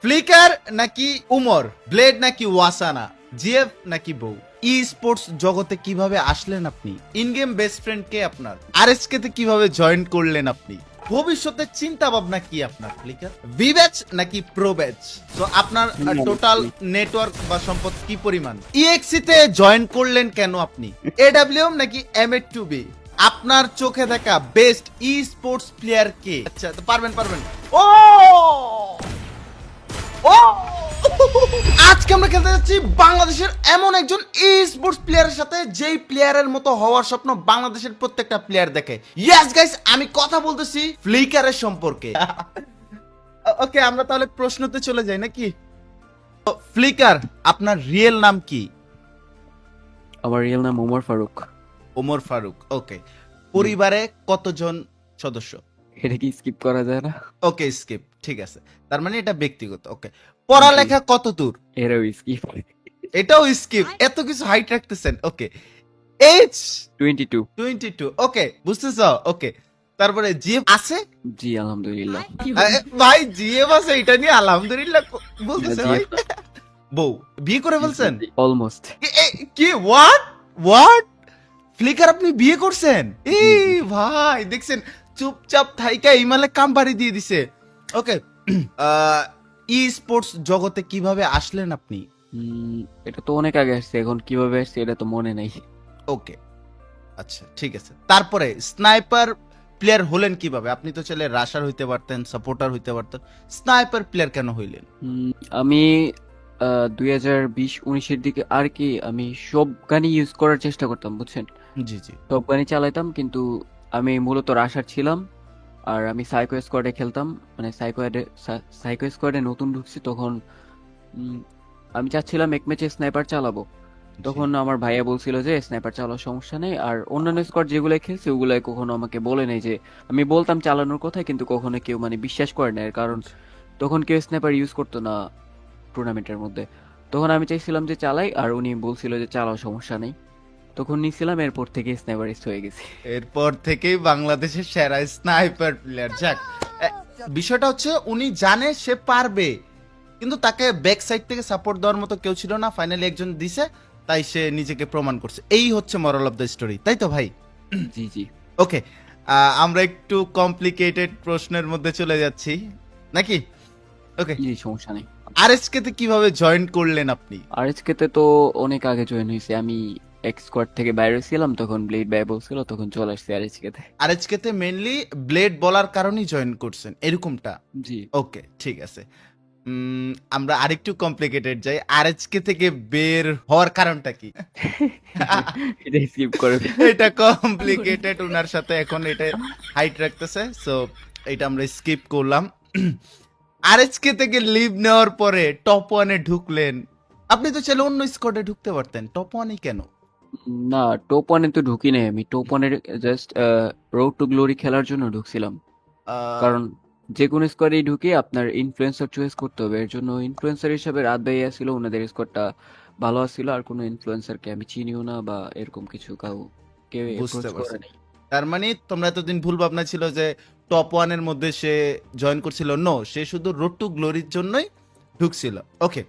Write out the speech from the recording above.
Flicker নাকি Umar, blade নাকি ওয়াসানা, GF নাকি বউ? ই স্পোর্টস জগতে কিভাবে আসলেন আপনি? ইন গেম বেস্ট ফ্রেন্ড কে আপনার? আরএসকে তে কিভাবে জয়েন করলেন আপনি? ভবিষ্যতের চিন্তা ভাবনা কি আপনার ফ্লিকার? ভি ব্যাচ নাকি প্রো ব্যাচ? তো আপনার টোটাল নেটওয়ার্ক বা সম্পদ কি পরিমাণ? ইএক্সি তে জয়েন করলেন কেন আপনি? এডব্লিউএম নাকি এম8টুবি? আপনার চোখে দেখা বেস্ট ই স্পোর্টস প্লেয়ার কে? আচ্ছা তো পারবেন। ও ও আজকে আমরা খেলতে যাচ্ছি বাংলাদেশের এমন একজন ই স্পোর্টস প্লেয়ারের সাথে যেই প্লেয়ারের মতো হওয়ার স্বপ্ন বাংলাদেশের প্রত্যেকটা প্লেয়ার দেখে। ইয়েস গাইস, আমি কথা বলতেছি ফ্লিকারের সম্পর্কে। ওকে, আমরা তাহলে প্রশ্নতে চলে যাই নাকি? ফ্লিকার, আপনার রিয়েল নাম কি? আমার রিয়েল নাম ওমর ফারুক। ওমর ফারুক। ওকে, পরিবারে কতজন সদস্য? এটা কি স্কিপ করা যায় না? ওকে, স্কিপ, ঠিক আছে। তার মানে এটা ব্যক্তিগত। ওকে, পড়ালেখা কত দূর? এরাও স্কিপ। এটাও স্কিপ, এত কিছু হাইট রাখতেছেন। ওকে, এজ 22। 22। ওকে, বুঝতেছ? ওকে, তারপরে জিএফ আছে? জি আলহামদুলিল্লাহ। ভাই জিএফ আছে, এটা নিয়ে আলহামদুলিল্লাহ বলতেছে ভাই। বউ বিয়ে করে ফেলছেন? অলমোস্ট। কি হোয়াট ফ্লিকার, আপনি বিয়ে করছেন? এই ভাই দেখছেন, চুপচাপ থাইকা ইমালে কাম বাড়ি দিয়ে দিছে। ওকে, ই স্পোর্টস জগতে কিভাবে আসলেন আপনি? এটা তো অনেক আগে আসছে, এখন কিভাবে আসছে এটা তো মনে নাই। ওকে, আচ্ছা ঠিক আছে। তারপরে স্নাইপার প্লেয়ার হলেন কিভাবে? আপনি তো চাইলে রাশার হইতে পারতেন, সাপোর্টার হইতে পারতেন, স্নাইপার প্লেয়ার কেন হইলেন? আমি 2020-19-এর দিকে আর কি আমি সব গানই ইউজ করার চেষ্টা করতাম, বুঝছেন? জি। সব গানই চালাইতাম, কিন্তু আমি মূলত রাশার ছিলাম। আর আমি সাইকো স্কোয়াডে খেলতাম, মানে সাইকো স্কোয়াডে নতুন ঢুকছি তখন। উম, আমি চাচ্ছিলাম এক ম্যাচে স্নাইপার চালাবো। তখন আমার ভাইয়া বলছিল যে স্নাইপার চালানোর সমস্যা নেই, আর অন্যান্য স্কোয়াড যেগুলো খেলছে ওগুলাই কখনো আমাকে বলে নাই যে আমি বলতাম চালানোর কথা, কিন্তু কখনো কেউ মানে বিশ্বাস করে না, এর কারণ তখন কেউ স্নাইপার ইউজ করতো না টুর্নামেন্টের মধ্যে। তখন আমি চাইছিলাম যে চালাই, আর উনি বলছিল যে চালাও, সমস্যা নেই। তখন নিয়েছিলাম, এরপর থেকে স্নাইপারিস্ট হয়ে গেছি। এরপর থেকেই বাংলাদেশের সেরা স্নাইপার প্লেয়ার। যাক, এ, বিষয়টা হচ্ছে উনি জানে সে পারবে, কিন্তু তাকে ব্যাক সাইড থেকে সাপোর্ট দেওয়ার মতো কেউ ছিল না, ফাইনালি একজন দিছে, তাই সে নিজেকে প্রমাণ করছে। এই হচ্ছে মরাল অফ দ্য স্টোরি, তাই তো ভাই? জি। ওকে, আমরা একটু কমপ্লিকেটেড প্রশ্নের মধ্যে চলে যাচ্ছি নাকি? ওকে, জি, সমস্যা নেই। আরএসকে তে কিভাবে জয়েন করলেন আপনি? আরএসকে তে তো অনেক আগে জয়েন হয়েছে, আমি এক্স স্কোয়াড থেকে বাইরে ছিলাম, তখন ব্লেড ভাই বলছিল, তখন চলে আসছি আরএসকে তে। আরএসকে তে মেইনলি ব্লেড বলার কারণেই জয়েন করছেন, এরকমটা? জি। ওকে, ঠিক আছে। আমরা আরেকটু কমপ্লিকেটেড যাই। আরএসকে থেকে বের হওয়ার কারণটা কি? এটা স্কিপ করে এটা কমপ্লিকেটেড, ওনার সাথে এখন এটা হাইট রাখতেছে, সো এটা আমরা স্কিপ করলাম। আরএসকে থেকে লিভ নেওয়ার পরে টপ ওয়ানে ঢুকলেন। আপনি তো চাইলে অন্য স্কোয়াডে ঢুকতে পারতেন, টপ ওয়ানে কেন? না, টপ ওয়ানে তো ঢুকি নাই আমি। টপ ওয়ানের জাস্ট রোড টু গ্লোরি খেলার জন্য ঢুকছিলাম। কারণ যে কোনো স্কোয়াডেই ঢুকে আপনার ইনফ্লুয়েন্সার চয়েস করতে হবে, এর জন্য ইনফ্লুয়েন্সার হিসাবে রাত ভাইয়া ছিল, ওনাদের স্কোয়াডটা ভালো ছিল, আর কোনো ইনফ্লুয়েন্সারকে আমি চিনিও না বা এরকম কিছু কেউ বুঝতে অ্যাপ্রোচ করে পারছি। নাই। তার মানে তোমরা এতদিন ভুল ভাবনা ছিল যে টপ ওয়ানের মধ্যে সে জয়েন করছিল। নো, সে শুধু রোড টু গ্লোরির জন্যই ঢুকছিল। ওকে,